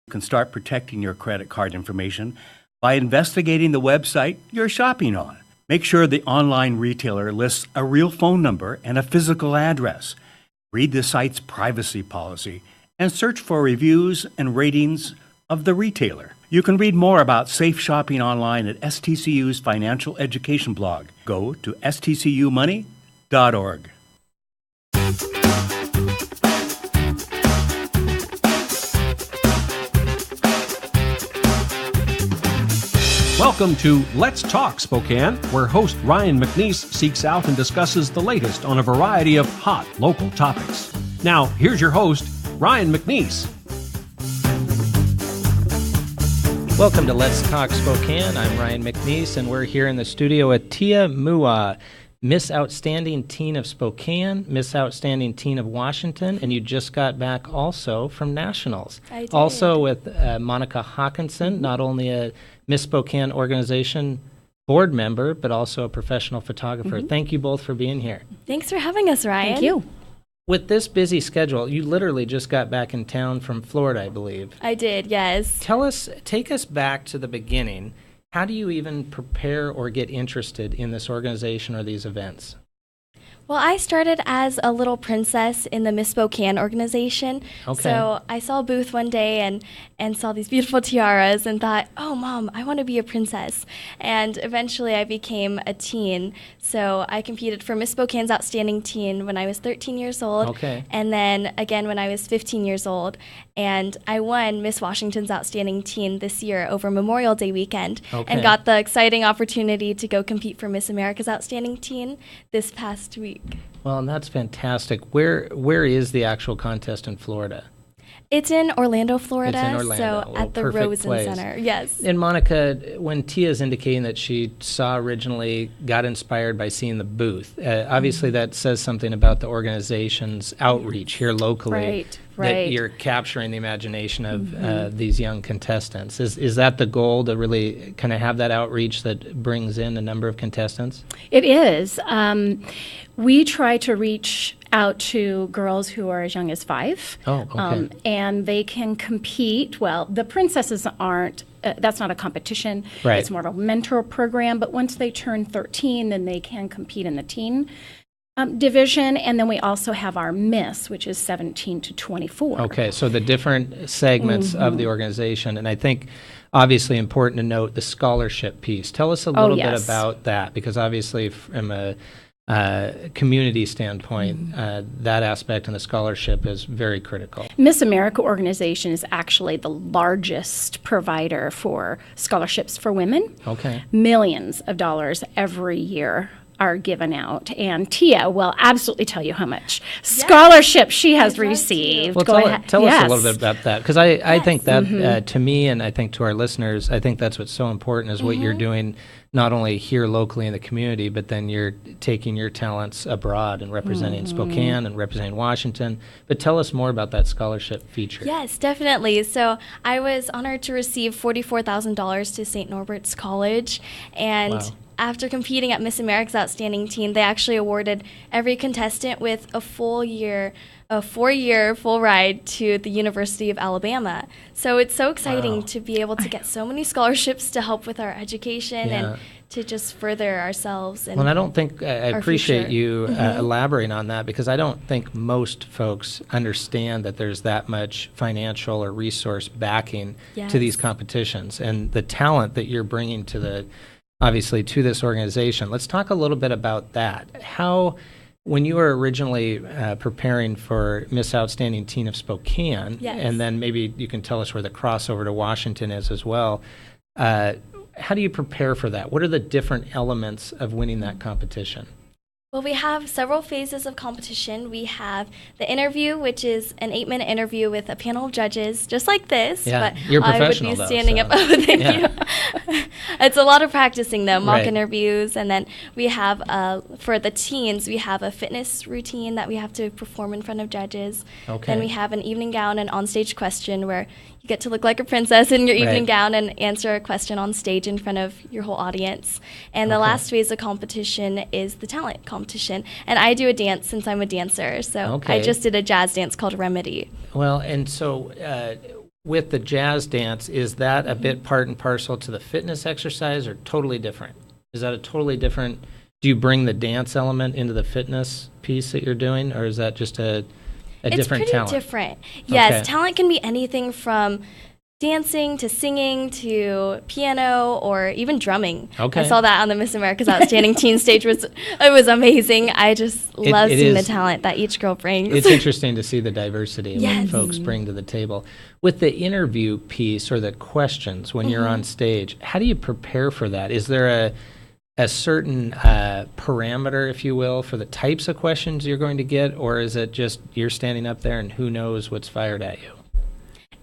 You can start protecting your credit card information by investigating the website you're shopping on. Make sure the online retailer lists a real phone number and a physical address. Read the site's privacy policy and search for reviews and ratings of the retailer. You can read more about safe shopping online at STCU's financial education blog. Go to stcumoney.org. Welcome to Let's Talk Spokane, where host Ryan McNeese seeks out and discusses the latest on a variety of hot local topics. Now, here's your host, Ryan McNeese. Welcome to Let's Talk Spokane. I'm Ryan McNeese, and we're here in the studio with Tia Moua, Miss Outstanding Teen of Spokane, Miss Outstanding Teen of Washington, and you just got back also from Nationals. I did. Also with Monica Hawkinson, not only a Miss Spokane organization board member, but also a professional photographer. Thank you both for being here. Thanks for having us, Ryan. Thank you. With this busy schedule, you literally just got back in town from Florida, I believe. I did, yes. Take us back to the beginning. How do you even prepare or get interested in this organization or these events? Well, I started as a little princess in the Miss Spokane organization. Okay. So I saw a booth one day and saw these beautiful tiaras and thought, oh, Mom, I want to be a princess. And eventually I became a teen. So I competed for Miss Spokane's Outstanding Teen when I was 13 years old. Okay. And then again when I was 15 years old. And I won Miss Washington's Outstanding Teen this year over Memorial Day weekend. Okay. And got the exciting opportunity to go compete for Miss America's Outstanding Teen this past week. Well, and that's fantastic. Where is the actual contest in Florida? It's in Orlando, Florida. It's in Orlando. So Well, at the perfect Rosen place. Center. Yes. And Monica, when Tia's indicating that she got inspired by seeing the booth, obviously that says something about the organization's outreach here locally. Right. That you're capturing the imagination of these young contestants. Is that the goal, to really kind of have that outreach that brings in a number of contestants? It is. We try to reach out to girls who are as young as 5. Oh, okay. And they can compete. Well, the princesses aren't, that's not a competition. Right. It's more of a mentor program. But once they turn 13, then they can compete in the teen division. And then we also have our Miss, which is 17 to 24. Okay, so the different segments of the organization. And I think obviously important to note the scholarship piece. Tell us a little bit yes. about that, because obviously from a community standpoint, that aspect and the scholarship is very critical. Miss America organization is actually the largest provider for scholarships for women. Okay. Millions of dollars every year are given out, and Tia will absolutely tell you how much scholarship she has I'd love to. received. Well, tell us a little bit about that, because I think that to me, and I think to our listeners, I think that's what's so important is what you're doing, not only here locally in the community, but then you're taking your talents abroad and representing Spokane and representing Washington. But tell us more about that scholarship feature. Yes, definitely. So I was honored to receive $44,000 to St. Norbert's College. And Wow. after competing at Miss America's Outstanding Teen, they actually awarded every contestant with a 4-year full ride to the University of Alabama. So it's so exciting to be able to get so many scholarships to help with our education and to just further ourselves. And Well, I don't think I appreciate future. you elaborating on that, because I don't think most folks understand that there's that much financial or resource backing to these Yes. competitions and the talent that you're bringing to obviously to this organization. Let's talk a little bit about that. When you were originally preparing for Miss Outstanding Teen of Spokane, Yes. and then maybe you can tell us where the crossover to Washington is as well, how do you prepare for that? What are the different elements of winning that competition? Well, we have several phases of competition. We have the interview, which is an 8-minute interview with a panel of judges, just like this. Yeah, but you're I would professional, be though, standing so- up. Oh, thank Yeah. you. It's a lot of practicing, though, mock Right. interviews. And then we have, for the teens, we have a fitness routine that we have to perform in front of judges. Okay. Then we have an evening gown and onstage question where you get to look like a princess in your evening Right. gown and answer a question on stage in front of your whole audience. And the Okay. last phase of competition is the talent competition. And I do a dance since I'm a dancer. So Okay. I just did a jazz dance called Remedy. Well, and so with the jazz dance, is that a bit part and parcel to the fitness exercise or totally different? Is that a totally different, do you bring the dance element into the fitness piece that you're doing, or is that just a different talent? It's pretty different. Yes, Okay. talent can be anything from dancing to singing to piano or even drumming. Okay. I saw that on the Miss America's Outstanding Teen stage. It was amazing. I just love seeing the talent that each girl brings. It's interesting to see the diversity of Yes. what folks bring to the table. With the interview piece or the questions when you're on stage, how do you prepare for that? Is there a certain parameter, if you will, for the types of questions you're going to get, or is it just you're standing up there and who knows what's fired at you?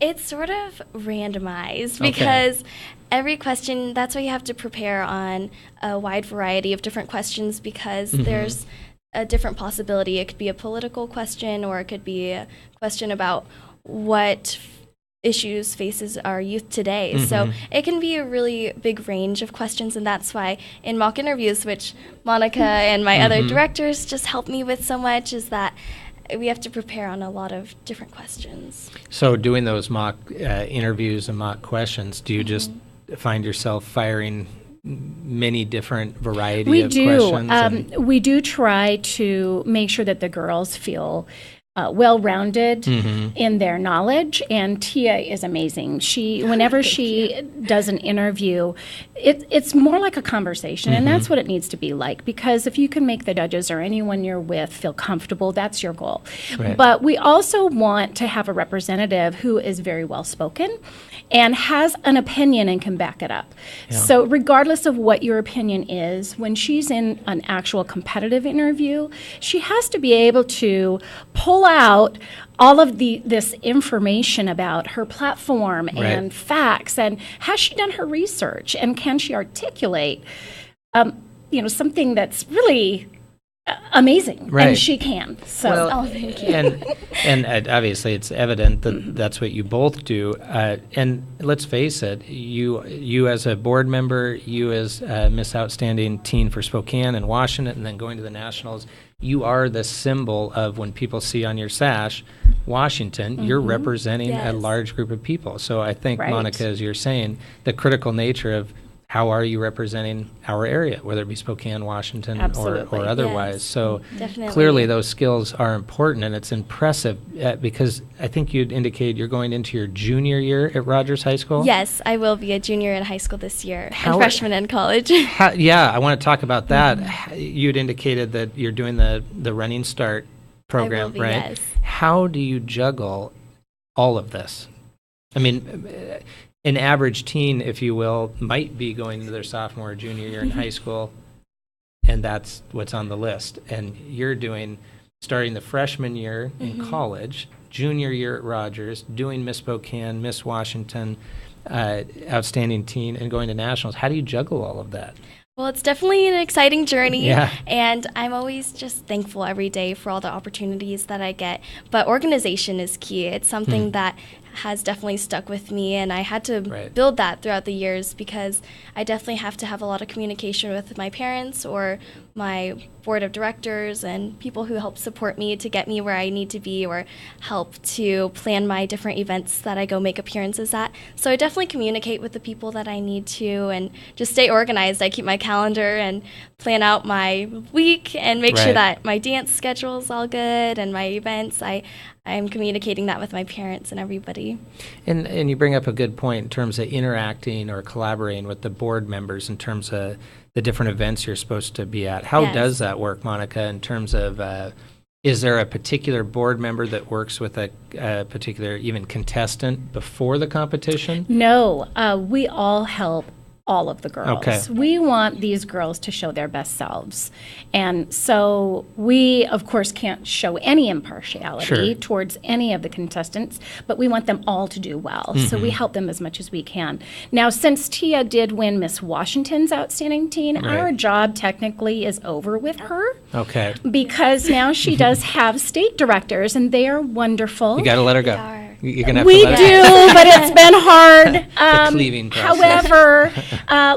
It's sort of randomized Okay. because every question, that's why you have to prepare on a wide variety of different questions because there's a different possibility. It could be a political question or it could be a question about what issues faces our youth today. So it can be a really big range of questions, and that's why in mock interviews, which Monica and my other directors just help me with so much, is that we have to prepare on a lot of different questions. So doing those mock interviews and mock questions, do you just find yourself firing many different variety of questions? We do try to make sure that the girls feel well-rounded in their knowledge, and Tia is amazing. Whenever she does an interview, it's more like a conversation, and that's what it needs to be like, because if you can make the judges or anyone you're with feel comfortable, that's your goal. Right. But we also want to have a representative who is very well-spoken and has an opinion and can back it up. Yeah. So regardless of what your opinion is, when she's in an actual competitive interview, she has to be able to pull out all of this information about her platform and facts, and has she done her research, and can she articulate something that's really amazing, Right. and she can. So Thank you. And obviously it's evident that that's what you both do. And let's face it, you as a board member, you as Miss Outstanding Teen for Spokane and Washington, and then going to the Nationals, you are the symbol of, when people see on your sash Washington, you're representing a Yes. large group of people. So I think, Right. Monica, as you're saying, the critical nature of how are you representing our area, whether it be Spokane, Washington, Absolutely. or otherwise. Yes. So Definitely. clearly those skills are important, and it's impressive because I think you'd indicated you're going into your junior year at Rogers High School? Yes, I will be a junior in high school this year, How- and freshman in college. Yeah, I want to talk about that. You'd indicated that you're doing the Running Start program, be, right? yes. How do you juggle all of this? I mean, an average teen, if you will, might be going into their sophomore or junior year in high school, and that's what's on the list. And you're starting the freshman year in college, junior year at Rogers, doing Miss Spokane, Miss Washington, Outstanding Teen, and going to Nationals. How do you juggle all of that? Well, it's definitely an exciting journey, Yeah. and I'm always just thankful every day for all the opportunities that I get. But organization is key. It's something that has definitely stuck with me, and I had to Right. build that throughout the years because I definitely have to have a lot of communication with my parents or my board of directors and people who help support me to get me where I need to be or help to plan my different events that I go make appearances at. So I definitely communicate with the people that I need to and just stay organized. I keep my calendar and plan out my week and make sure Right. that my dance schedule is all good and my events. I'm communicating that with my parents and everybody. And you bring up a good point in terms of interacting or collaborating with the board members in terms of the different events you're supposed to be at. How Yes. does that work, Monica, in terms of is there a particular board member that works with a particular even contestant before the competition? No, we all help all of the girls. Okay. We want these girls to show their best selves. And so we, of course, can't show any impartiality Sure. towards any of the contestants, but we want them all to do well. So we help them as much as we can. Now, since Tia did win Miss Washington's Outstanding Teen, Right. our job technically is over with her Okay. because now she does have state directors, and they are wonderful. You got to let her go. They are. You're gonna have We to do, let us- but it's been hard. cleaving process. However,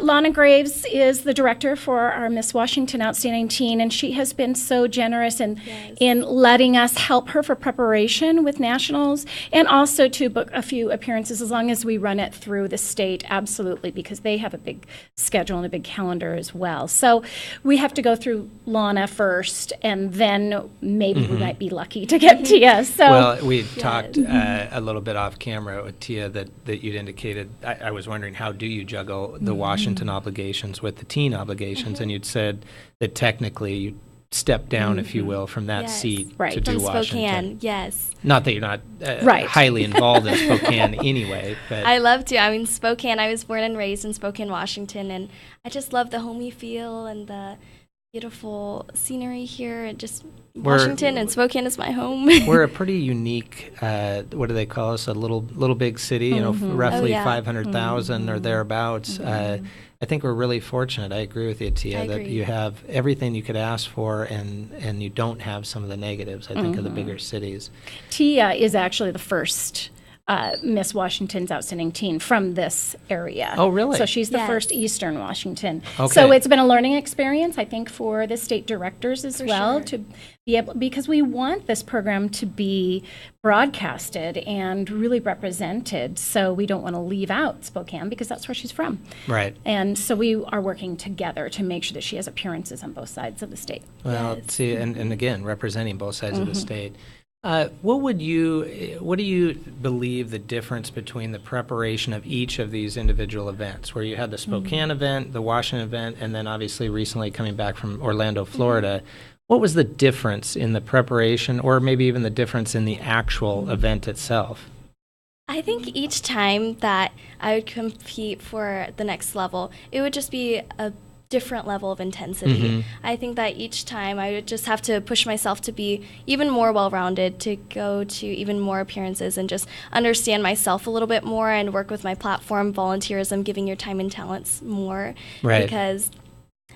Lana Graves is the director for our Miss Washington Outstanding Teen, and she has been so generous in letting us help her for preparation with nationals, and also to book a few appearances as long as we run it through the state, absolutely, because they have a big schedule and a big calendar as well. So we have to go through Lana first, and then maybe we might be lucky to get Tia. So Well, we talked a little bit off camera with Tia that you'd indicated. I was wondering, how do you juggle the Washington obligations with the teen obligations? And you'd said that technically you step down, if you will, from that seat Right. to do From Washington. Spokane, yes. Not that you're not Right. highly involved in Spokane anyway, but I love to. I mean, Spokane, I was born and raised in Spokane, Washington, and I just love the homey feel and the beautiful scenery here. And just Washington and Spokane is my home. we're a pretty unique, what do they call us, a little big city, you know, roughly 500,000 or thereabouts. I think we're really fortunate. I agree with you, Tia, I that agree. you have everything you could ask for, and you don't have some of the negatives, I think, of the bigger cities. Tia is actually the first Miss Washington's Outstanding Teen from this area. Oh, really? So she's the Yes. first Eastern Washington. Okay. So it's been a learning experience, I think, for the state directors as well sure. to be able, because we want this program to be broadcasted and really represented. So we don't want to leave out Spokane because that's where she's from. Right. And so we are working together to make sure that she has appearances on both sides of the state. Well, see, and again, representing both sides of the state. What do you believe the difference between the preparation of each of these individual events, where you had the Spokane event, the Washington event, and then obviously recently coming back from Orlando, Florida? What was the difference in the preparation, or maybe even the difference in the actual event itself? I think each time that I would compete for the next level, it would just be a different level of intensity. I think that each time I would just have to push myself to be even more well-rounded, to go to even more appearances and just understand myself a little bit more and work with my platform, volunteerism, giving your time and talents more. Right. Because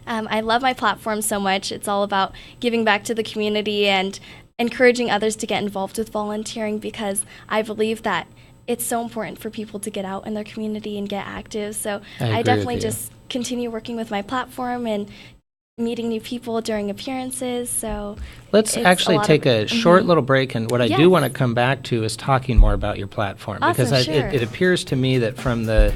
I love my platform so much. It's all about giving back to the community and encouraging others to get involved with volunteering, because I believe that it's so important for people to get out in their community and get active. So I agree I with definitely you. just continue working with my platform and meeting new people during appearances. So Let's it's actually a lot take of- a short little break, and what I do Yes. want to come back to is talking more about your platform, because Awesome, sure. it appears to me that from the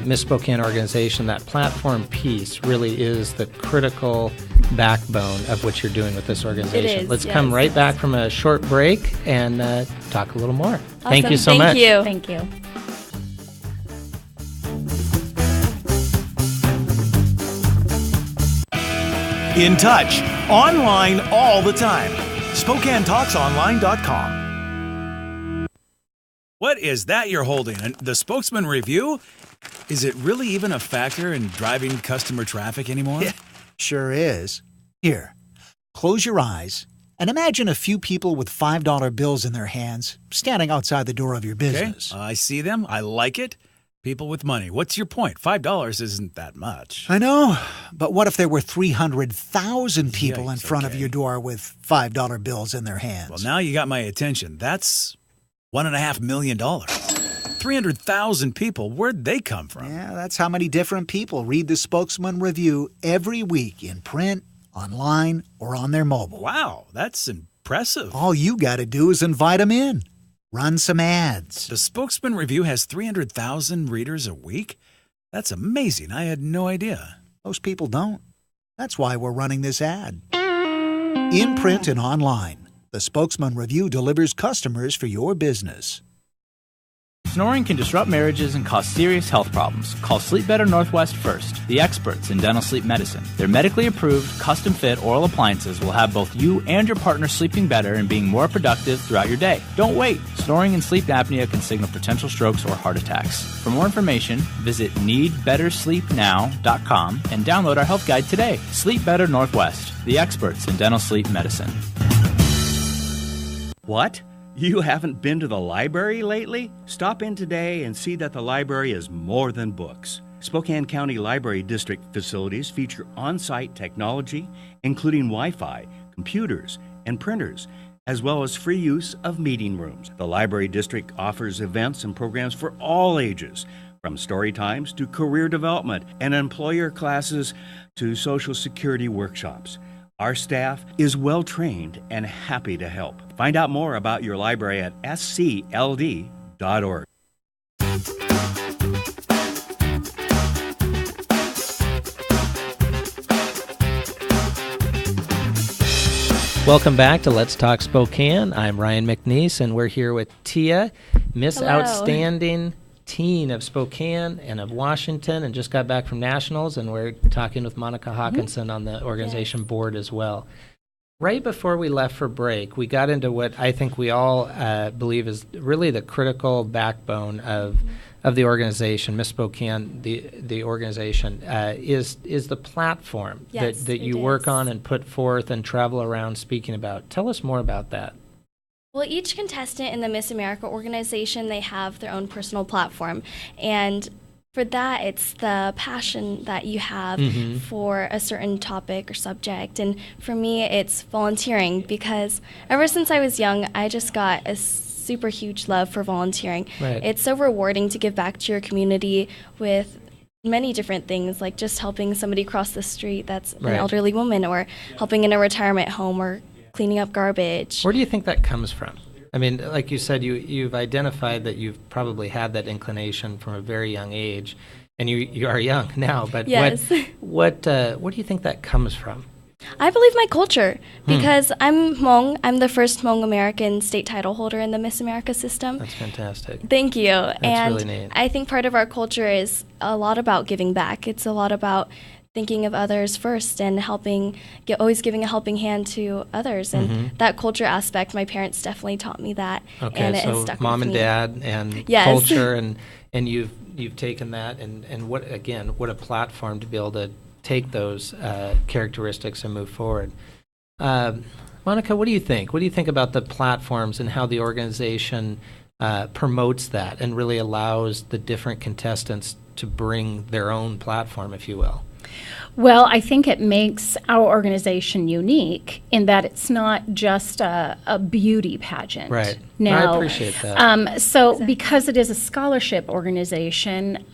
Miss Spokane organization, that platform piece really is the critical backbone of what you're doing with this organization. is, Let's come yes. right back from a short break and talk a little more. Thank you Awesome. so much. Thank you. Thank you. In touch, online all the time. SpokaneTalksOnline.com. What is that you're holding? The Spokesman Review? Is it really even a factor in driving customer traffic anymore? Yeah, sure is. Here, close your eyes and imagine a few people with $5 bills in their hands standing outside the door of your Okay, business. I see them. I like it. People with money. What's your point? $5 isn't that much. I know, but what if there were 300,000 people in Yikes, front of okay. your door with $5 bills in their hands? Well, now you got my attention. That's $1.5 million. 300,000 people. Where'd they come from? Yeah, that's how many different people read the Spokesman Review every week in print, online, or on their mobile. Wow, that's impressive. All you got to do is invite them in. Run some ads. The Spokesman Review has 300,000 readers a week? That's amazing. I had no idea. Most people don't. That's why we're running this ad. In print and online, the Spokesman Review delivers customers for your business. Snoring can disrupt marriages and cause serious health problems. Call Sleep Better Northwest first, the experts in dental sleep medicine. Their medically approved, custom-fit oral appliances will have both you and your partner sleeping better and being more productive throughout your day. Don't wait. Snoring and sleep apnea can signal potential strokes or heart attacks. For more information, visit needbettersleepnow.com and download our health guide today. Sleep Better Northwest, the experts in dental sleep medicine. What? You haven't been to the library lately? Stop in today and see that the library is more than books. Spokane County Library District facilities feature on-site technology, including Wi-Fi, computers, and printers, as well as free use of meeting rooms. The Library District offers events and programs for all ages, from story times to career development and employer classes to Social Security workshops. Our staff is well trained and happy to help. Find out more about your library at scld.org. Welcome back to Let's Talk Spokane. I'm Ryan McNeese, and we're here with Tia, Miss Hello. Outstanding Teen of Spokane and of Washington, and just got back from Nationals, and we're talking with Monica Hawkinson on the organization board as well. Right before we left for break, we got into what I think we all believe is really the critical backbone of the organization, Miss Spokane, the organization, is the platform Yes, that you it work is. on and put forth and travel around speaking about. Tell us more about that. Well, each contestant in the Miss America organization, they have their own personal platform. And for that, it's the passion that you have for a certain topic or subject. And for me, it's volunteering, because ever since I was young, I just got a super huge love for volunteering. Right. It's so rewarding to give back to your community with many different things, like just helping somebody cross the street that's an Right. elderly woman, or helping in a retirement home, or cleaning up garbage. Where do you think that comes from? I mean, like you said, you've identified that you've probably had that inclination from a very young age, and you are young now. But Yes. what do you think that comes from? I believe my culture, because I'm Hmong. I'm the first Hmong American state title holder in the Miss America system. That's fantastic. Thank you. And really neat. I think part of our culture is a lot about giving back. It's a lot about thinking of others first and always giving a helping hand to others. And that culture aspect, my parents definitely taught me that. Okay, and it has so stuck mom with and me. dad and Yes. culture, and you've taken that, and what a platform to be able to take those characteristics and move forward. Monica, what do you think? What do you think about the platforms and how the organization promotes that and really allows the different contestants to bring their own platform, if you will? Well, I think it makes our organization unique in that it's not just a beauty pageant. Right. Now, I appreciate that. So because it is a scholarship organization,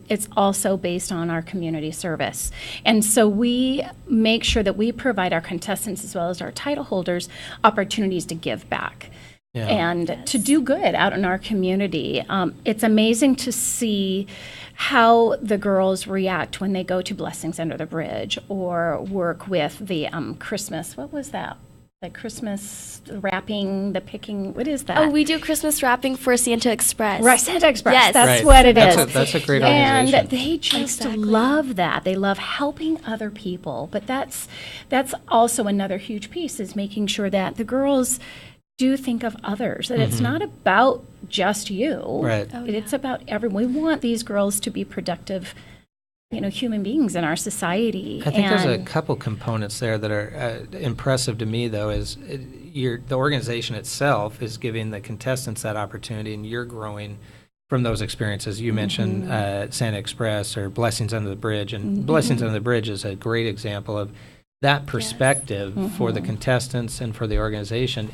it's also based on our community service. And so we make sure that we provide our contestants as well as our title holders opportunities to give back. Yeah. And to do good out in our community. It's amazing to see how the girls react when they go to Blessings Under the Bridge or work with the Christmas, what was that? The Christmas wrapping, the picking, what is that? Oh, we do Christmas wrapping for Santa Express. Right, Santa Express. Yes. That's Right. what it is. That's a great organization. And they just Exactly. love that. They love helping other people. But that's also another huge piece, is making sure that the girls do think of others, that it's not about just you. Right. Oh, It's about everyone. We want these girls to be productive, human beings in our society. I think there's a And- couple components there that are impressive to me, though, is the organization itself is giving the contestants that opportunity, and you're growing from those experiences. You mentioned Santa Express or Blessings Under the Bridge, and Blessings Under the Bridge is a great example of that perspective for the contestants and for the organization.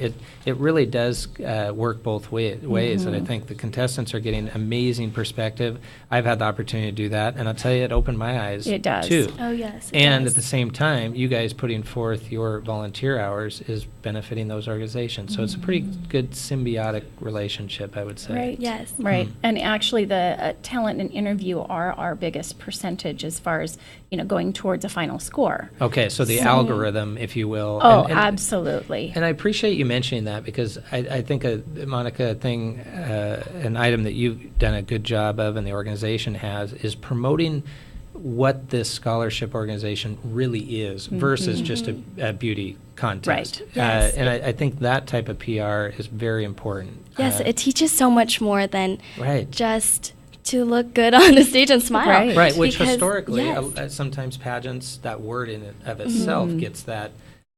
It really does work both ways, and I think the contestants are getting amazing perspective. I've had the opportunity to do that, and I'll tell you, it opened my eyes It does. too. Oh, yes. it And does. at the same time, you guys putting forth your volunteer hours is benefiting those organizations. So it's a pretty good symbiotic relationship, I would say. Right. Yes. Right. And actually, the talent and interview are our biggest percentage as far as, going towards a final score. Okay, so the algorithm, if you will. Oh, and absolutely. And I appreciate you mentioning that, because I think, Monica, an item that you've done a good job of and the organization has is promoting what this scholarship organization really is versus just a beauty contest. Right. Yes. And I think that type of PR is very important. Yes, it teaches so much more than Right. just to look good on the stage and smile. Right. Right, which Because- historically, yes. sometimes pageants, that word in it of itself gets that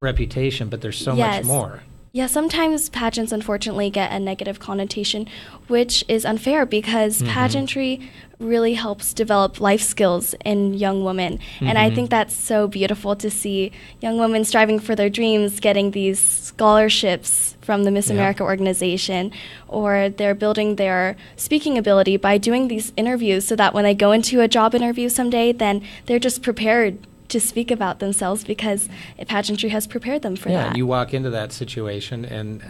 reputation, but there's so much Yes. more. Yeah, sometimes pageants unfortunately get a negative connotation, which is unfair because pageantry really helps develop life skills in young women. And I think that's so beautiful to see young women striving for their dreams, getting these scholarships from the Miss America organization, or they're building their speaking ability by doing these interviews so that when they go into a job interview someday, then they're just prepared to speak about themselves because pageantry has prepared them for that. Yeah, and you walk into that situation and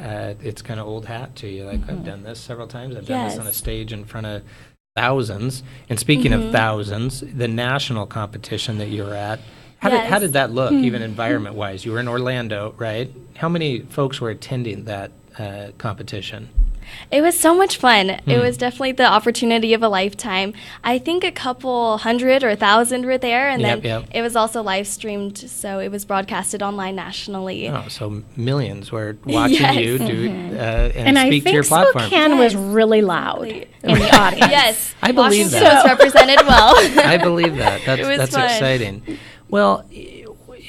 it's kind of old hat to you. Like, I've done this several times. I've done this on a stage in front of thousands. And speaking of thousands, the national competition that you were at, how did that look, even environment-wise? You were in Orlando, right? How many folks were attending that competition? It was so much fun. It was definitely the opportunity of a lifetime. I think a couple hundred or 1,000 were there, and then it was also live streamed, so it was broadcasted online nationally. Oh, so millions were watching you do and speak to your platform. platform. Spokane was really loud in the audience. Yes, I believe Washington that. was represented well. I believe that. That's fun. exciting. Well,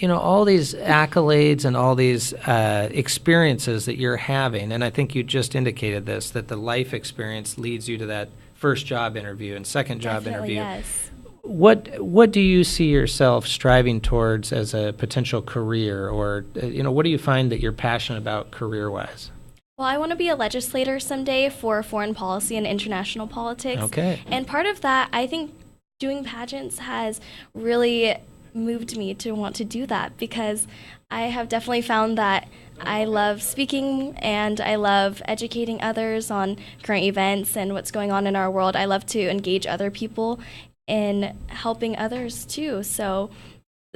all these accolades and all these experiences that you're having, and I think you just indicated this, that the life experience leads you to that first job interview and second job Definitely, interview. yes. What do you see yourself striving towards as a potential career, or what do you find that you're passionate about career-wise? Well, I want to be a legislator someday for foreign policy and international politics. Okay. And part of that, I think doing pageants has really moved me to want to do that because I have definitely found that I love speaking and I love educating others on current events and what's going on in our world. I love to engage other people in helping others too. So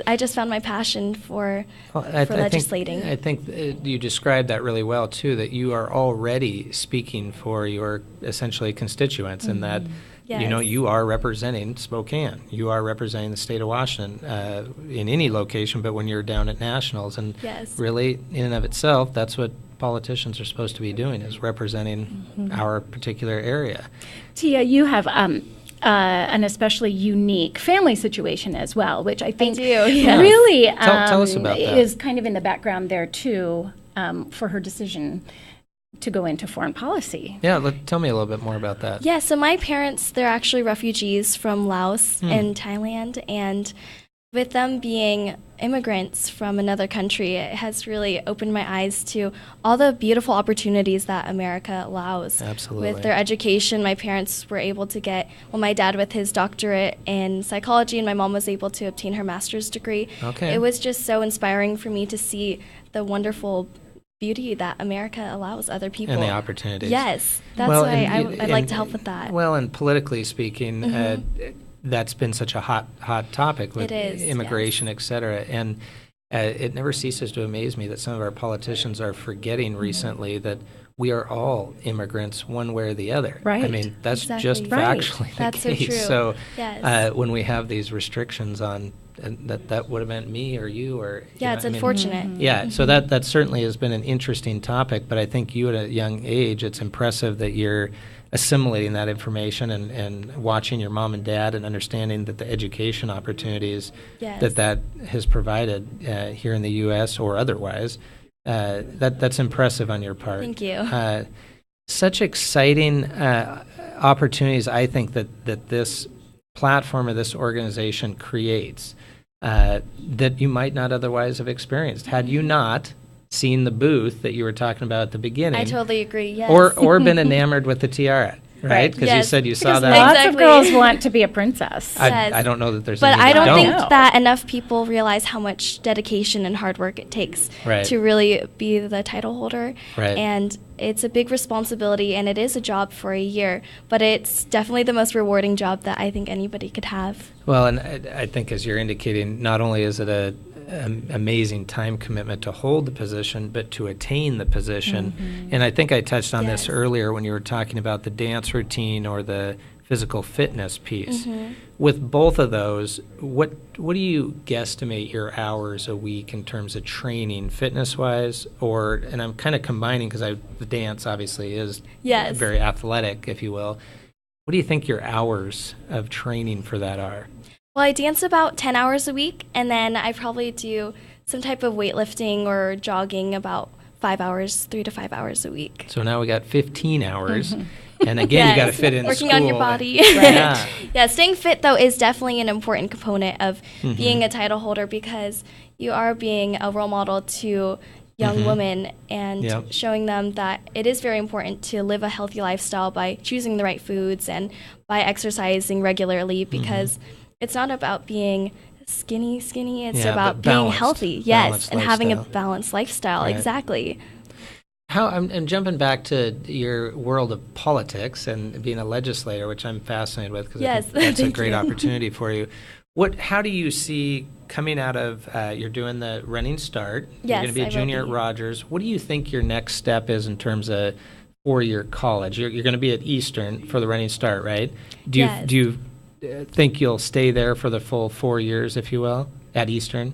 I just found my passion for legislating. I think you described that really well too, that you are already speaking for your essentially constituents and that you are representing Spokane. You are representing the state of Washington in any location, but when you're down at nationals. And really, in and of itself, that's what politicians are supposed to be doing, is representing our particular area. Tia, you have an especially unique family situation as well, which I think really tell us about that. Is kind of in the background there, too, for her decision to go into foreign policy. Yeah, tell me a little bit more about that. Yeah, so my parents, they're actually refugees from Laos and Thailand, and with them being immigrants from another country, it has really opened my eyes to all the beautiful opportunities that America allows. Absolutely. With their education, my parents were able to get, my dad with his doctorate in psychology, and my mom was able to obtain her master's degree. Okay. It was just so inspiring for me to see the wonderful beauty that America allows other people. And the opportunities. Yes. That's why I'd like to help with that. Well, and politically speaking, that's been such a hot topic with immigration, et cetera. And it never ceases to amaze me that some of our politicians are forgetting recently that we are all immigrants one way or the other. Right. I mean, that's just Right. factually the That's case. so true. So when we have these restrictions on that would have meant me or you or... It's unfortunate. Yeah, so that certainly has been an interesting topic, but I think you at a young age, it's impressive that you're assimilating that information and watching your mom and dad and understanding that the education opportunities that has provided here in the U.S. or otherwise, that's impressive on your part. Thank you. Such exciting opportunities, I think, that this platform or this organization creates that you might not otherwise have experienced had you not seen the booth that you were talking about at the beginning. I totally agree, yes. Or been enamored with the tiara, right? Because you said you saw that. Lots of girls want to be a princess. I don't know that there's But any I that don't think that enough people realize how much dedication and hard work it takes to really be the title holder. Right. And it's a big responsibility, and it is a job for a year, but it's definitely the most rewarding job that I think anybody could have. Well, and I think as you're indicating, not only is it an amazing time commitment to hold the position, but to attain the position. And I think I touched on this earlier when you were talking about the dance routine or the physical fitness piece. With both of those, what do you guesstimate your hours a week in terms of training, fitness-wise, and I'm kind of combining because the dance obviously is very athletic, if you will. What do you think your hours of training for that are? Well, I dance about 10 hours a week, and then I probably do some type of weightlifting or jogging about 3 to 5 hours a week. So now we got 15 hours. And again, you got to fit in working school. on your body. Yeah. Yeah, staying fit, though, is definitely an important component of being a title holder, because you are being a role model to young women and showing them that it is very important to live a healthy lifestyle by choosing the right foods and by exercising regularly, because it's not about being skinny. It's about being healthy, and having a balanced lifestyle. Right. Exactly. How I'm jumping back to your world of politics and being a legislator, which I'm fascinated with, because I think that's a great opportunity for you. How do you see coming out of you're doing the Running Start? Yes, you're going to be a junior at Rogers. What do you think your next step is in terms of 4-year college? You're going to be at Eastern for the Running Start, right? Do you think you'll stay there for the full 4 years, if you will, at Eastern?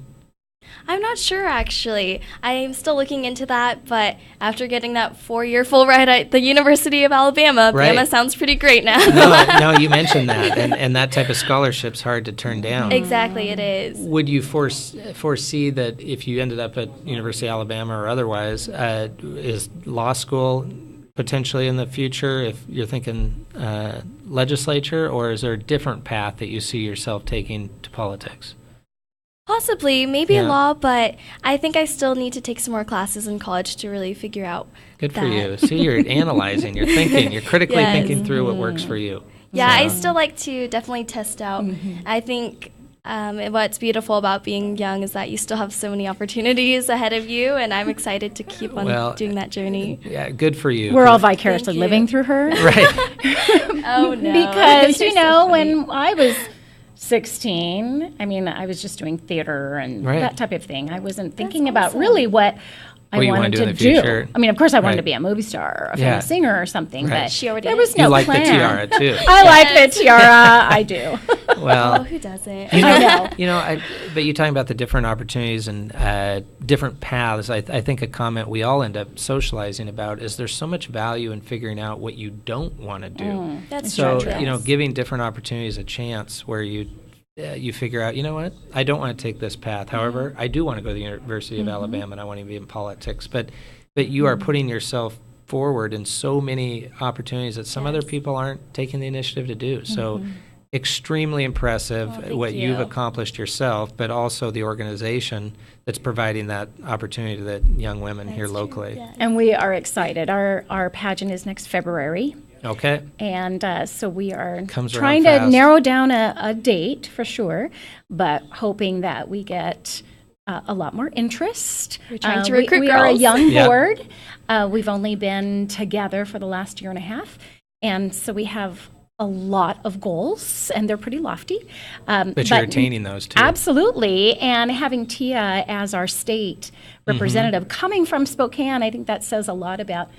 I'm not sure, actually. I'm still looking into that, but after getting that 4-year full ride at the University of Alabama, Bama sounds pretty great now. No, you mentioned that, and that type of scholarship's hard to turn down. Exactly, it is. Would you foresee that if you ended up at University of Alabama or otherwise, is law school potentially in the future, if you're thinking legislature, or is there a different path that you see yourself taking to politics? Possibly, maybe law, but I think I still need to take some more classes in college to really figure out Good for you. See, you're analyzing, you're thinking, you're critically thinking through what works for you. Yeah, I still like to definitely test out. I think what's beautiful about being young is that you still have so many opportunities ahead of you, and I'm excited to keep on doing that journey. Yeah, good for you. We're all vicariously living through her. Right. Oh, no. Because, when I was 16, I was just doing theater and that type of thing. I wasn't thinking about really what I wanted to do. Of course, I wanted to be a movie star or a famous singer or something, but there was no plan. You like the tiara, too. I like the tiara. I do. Well, who doesn't? I know. But you're talking about the different opportunities and different paths. I think a comment we all end up socializing about is there's so much value in figuring out what you don't want to do. That's true. So, giving different opportunities a chance where you figure out, you know what, I don't want to take this path. However, I do want to go to the University of Alabama and I want to be in politics. But you are putting yourself forward in so many opportunities that some other people aren't taking the initiative to do. So extremely impressive what you've accomplished yourself, but also the organization that's providing that opportunity to the young women here locally. Yes. And we are excited. Our pageant is next February. Okay. And so we are Comes trying to narrow down a date for sure, but hoping that we get a lot more interest. We're trying to recruit we girls. are a young board. We've only been together for the last year and a half, and so we have a lot of goals, and they're pretty lofty. But you're attaining those too. Absolutely. And having Tia as our state representative coming from Spokane, I think that says a lot about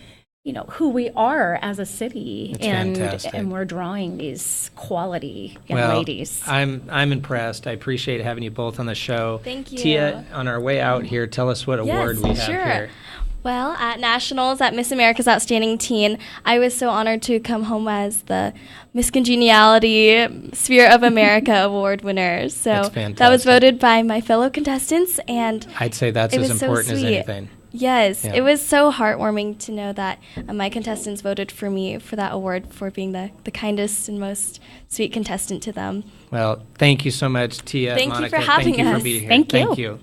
who we are as a city, and we're drawing these quality young ladies. I'm impressed. I appreciate having you both on the show. Thank you. Tia, on our way out here, tell us what award we have here. Well, at Nationals, at Miss America's Outstanding Teen, I was so honored to come home as the Miss Congeniality Sphere of America Award winner. So that was voted by my fellow contestants, and I'd say that's as important as anything. Yes, it was so heartwarming to know that my contestants voted for me for that award for being the kindest and most sweet contestant to them. Well, thank you so much, Tia. Thank Monica, you for having thank you us. for being here. Thank you.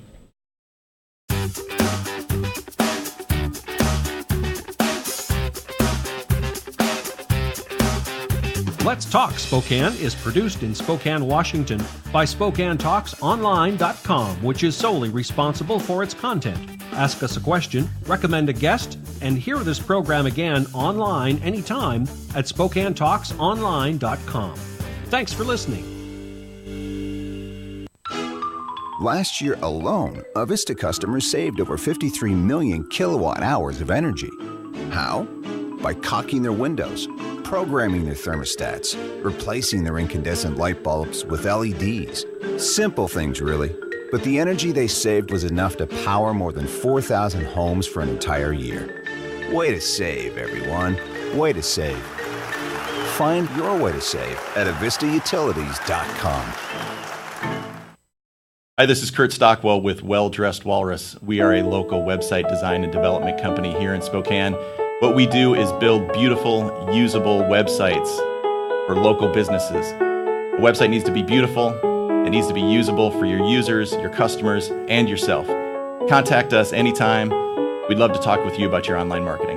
Let's Talk Spokane is produced in Spokane, Washington by SpokaneTalksOnline.com, which is solely responsible for its content. Ask us a question, recommend a guest, and hear this program again online anytime at SpokaneTalksOnline.com. Thanks for listening. Last year alone, Avista customers saved over 53 million kilowatt hours of energy. How? By caulking their windows, programming their thermostats, replacing their incandescent light bulbs with LEDs. Simple things, really. But the energy they saved was enough to power more than 4,000 homes for an entire year. Way to save, everyone. Way to save. Find your way to save at avistautilities.com. Hi, this is Kurt Stockwell with Well Dressed Walrus. We are a local website design and development company here in Spokane. What we do is build beautiful, usable websites for local businesses. A website needs to be beautiful, it needs to be usable for your users, your customers, and yourself. Contact us anytime. We'd love to talk with you about your online marketing.